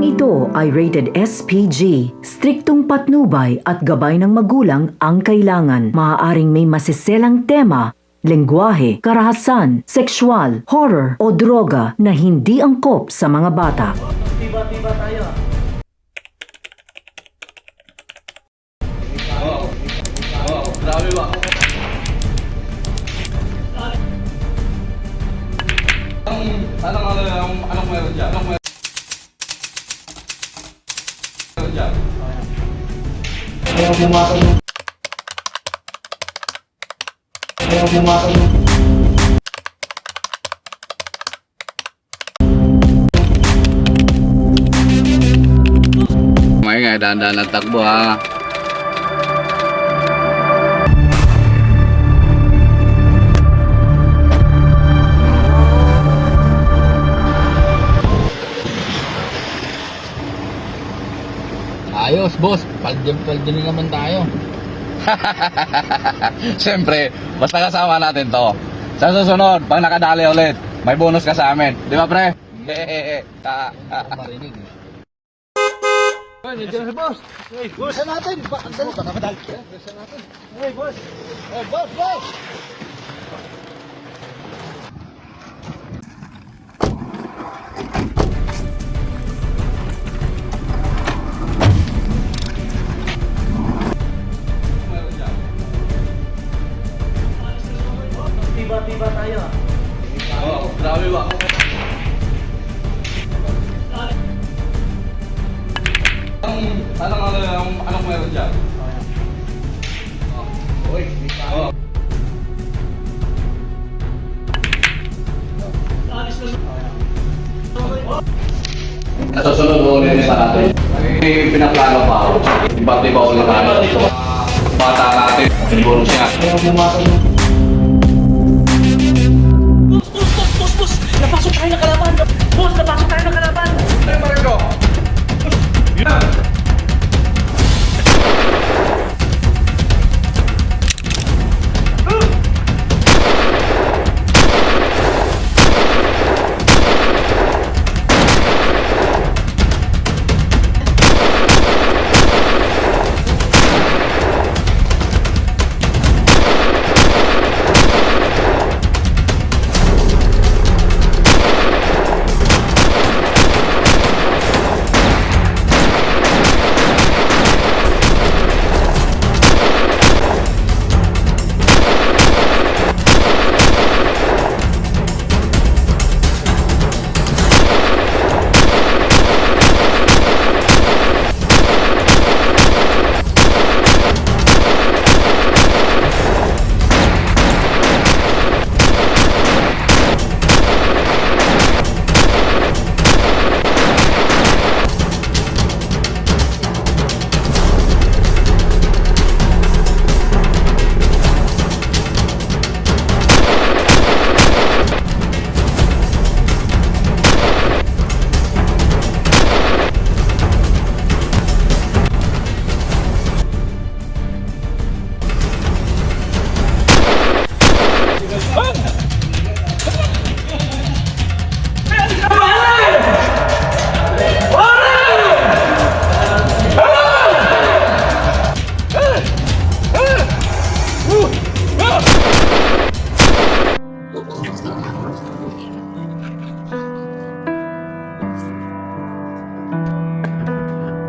Programang ito ay rated SPG. Striktong patnubay at gabay ng magulang ang kailangan. Maaaring may masiselang tema, lengguwahe, karahasan, sexual, horror o droga na hindi angkop sa mga bata. Tiba-tiba tayo. Grabe ba? Anong meron dyan? Anong meron dyan? Ayaw bumatong. Ayaw bumatong. May nga, dahan-dahan ang takbo ha. Ayos, boss. Paldim naman tayo. Siyempre, basta kasama natin to. Sa susunod, pag nakadali ulit, may bonus ka sa amin. Di ba, pre? Marinig. Nandiyan si boss. Hey, boss natin. Andali. Nakadali. Boss natin. Hey, boss. Hey, boss. Tiba-tiba tayo. Grabe ba? Anong meron dyan? Uy, Nasusunod ulit sa natin. May pinaplano pa ako. Iba't iba ulit tayo. Bata natin. Siguro siya. Ayaw bumatong. Boss! Napasok tayo ng kalaban! Boss, napasok tayo ng kalaban! Ano ba rin ko? Yan!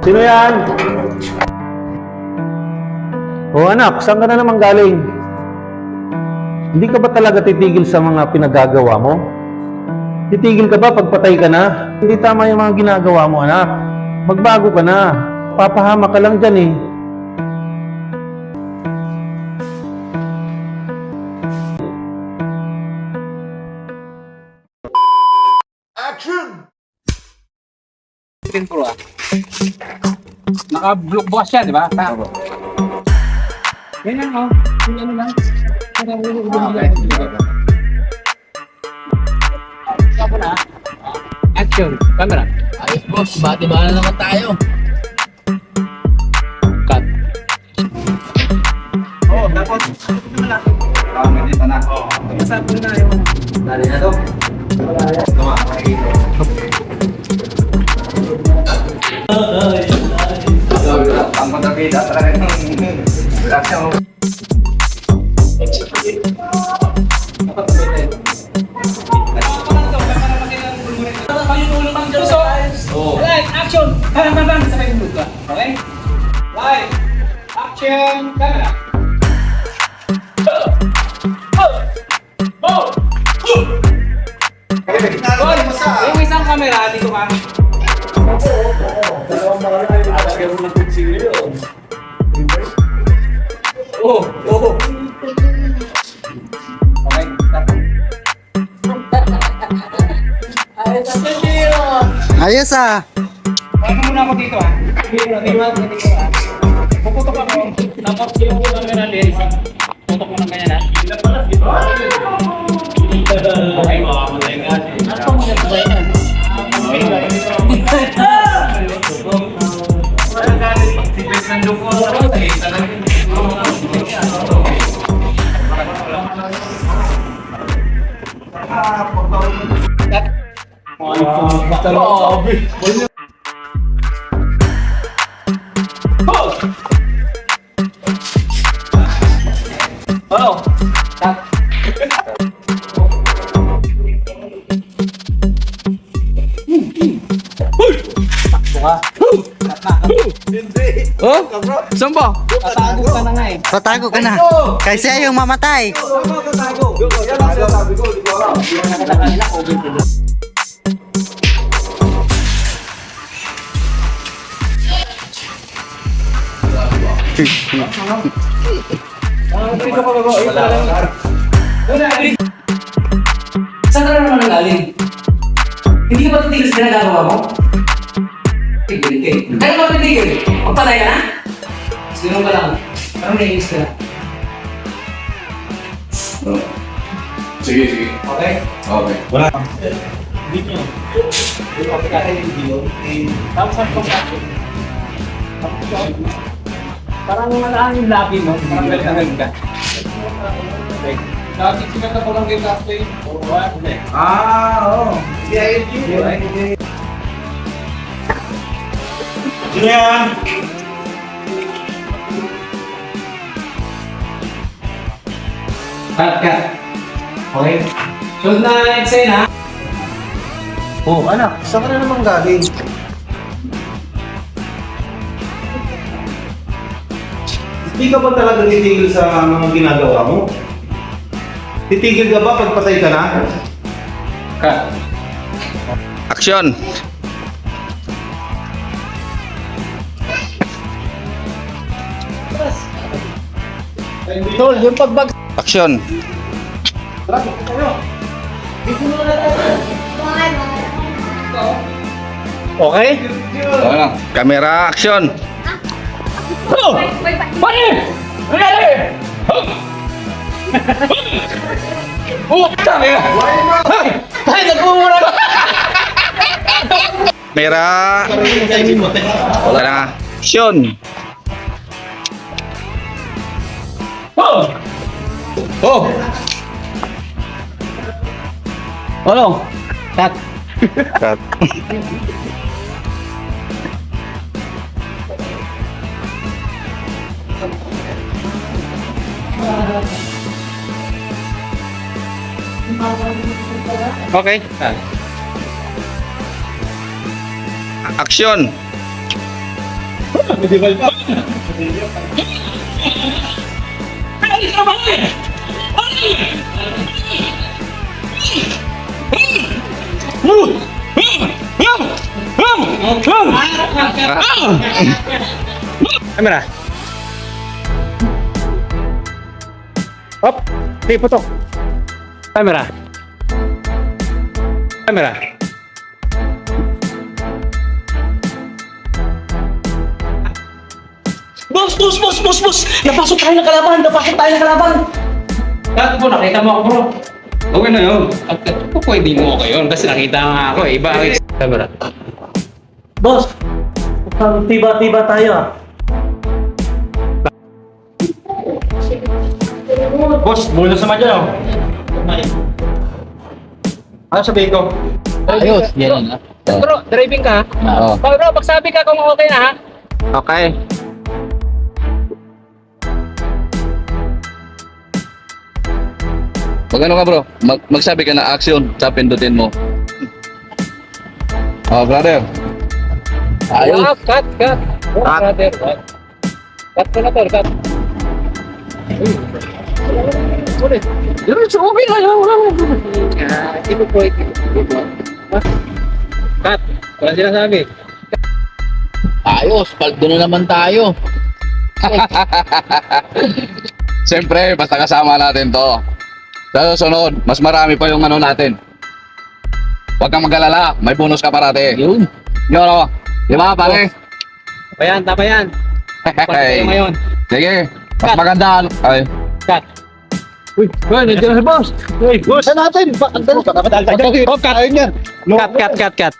Sino yan? O anak, saan ka na naman galing? Hindi ka ba talaga titigil sa mga pinagagawa mo? Titigil ka ba pag patay ka na? Hindi tama yung mga ginagawa mo, anak. Magbago ka na. Papahama ka lang dyan eh. Pro ah. Naka-block boss siya, di ba? Opo. Yan lang oh. Yung ano lang. Sabo na. Action. Camera. Ayos boss. Bati-bala naman tayo. Cut. Oo, dapat. Medyo na. Oo. Masabo na yung... Dali na to. Tama. Action. Oh. Light, action! Bang, bang, bang! Sabay yung ka. Okay? Light, action, camera! Gol! Yung isang camera, dito ka. Oo, oo. Okay, start. Ayos ah. Paano muna ako dito ah. Dito ah. Puputok ako. Tapos yung camera lens. Putok mo ng ganyan ah. Okay. Ano mo na ba yan? Ano? Oh? Saan ba? Tatago ka na nga eh. Tatago ka na. Kasi ayaw mamatay. Saan ka na naman nanggaling? Hindi ka ba titigil sa ginagawa mo? Tigil ka. Kaya ka ba titigil? Magpatay ka na? Sino ka lang? Parang naiinis ka na. Sige, sige. Okay? Okay. Tapos ang pagkakas. Parang malaan yung labi mo. Parang galit ka. Okay. Dati sinata ko lang yung cafe. Oo. Cut, cut. Okay? Sunod na eksena. Oh, anak, saan ka na naman galing? Hindi ka ba talaga titigil sa mga ginagawa mo? Titigil ka ba pag patay ka na? Cut. Action. Tol, yung pagbag... Action. Okay? Okay lang. Camera, action. Pare! Nangyari! Oh, sabi ka! Ay, nagmumura ka! Camera. Wala na. Action. Oh! Oh. Ano? Cut. Cut. Okay. Action. Camera. Hop. Hey, putok. Camera. Camera. Boss! Napasok tayo ng kalaban! Bakit po, nakita mo ako bro? Okay na yun. Pwede mo ako yun kasi nakita nga ako eh. Iba ang camera. Boss, mukhang tiba-tiba tayo ah. Boss, bonus naman dyan oh. Ano sabihin ko? Ayos. Yan na. Bro, driving ka ha? Oo. Bro, pagsabi ka kung okay na ha? Okay. Pag ano ka bro, magsabi ka na action, sa pindutin mo. Oh, brother. Ayos. Cut. Brother. Cut ko na to, cut. Okay na yan, wala mo. Hindi po pwede. Cut. Wala sinasabi. Ayos, paldo na naman tayo. Siyempre, basta kasama natin to. Sa susunod, mas marami pa yung ano natin. Huwag kang mag-alala, may bonus ka parate. Yun. Yun o. Di ba, pare? Tama yan. Tayo ngayon. Sige, mas maganda. Ay. Cut. Uy, nandiyan na si boss. Uy, boss. Saan natin? Cut.